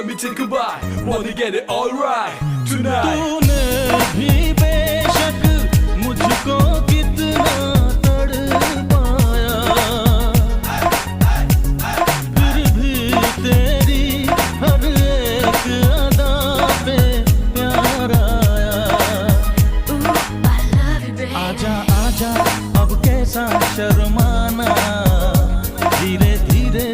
let me take a bite. Wanna get it all right tonight. तूने भी बेशक मुझको कितना तड़पाया, फिर भी तेरी हर एक अदा पे प्यार आया। आजा आजा अब कैसा शर्माना, धीरे धीरे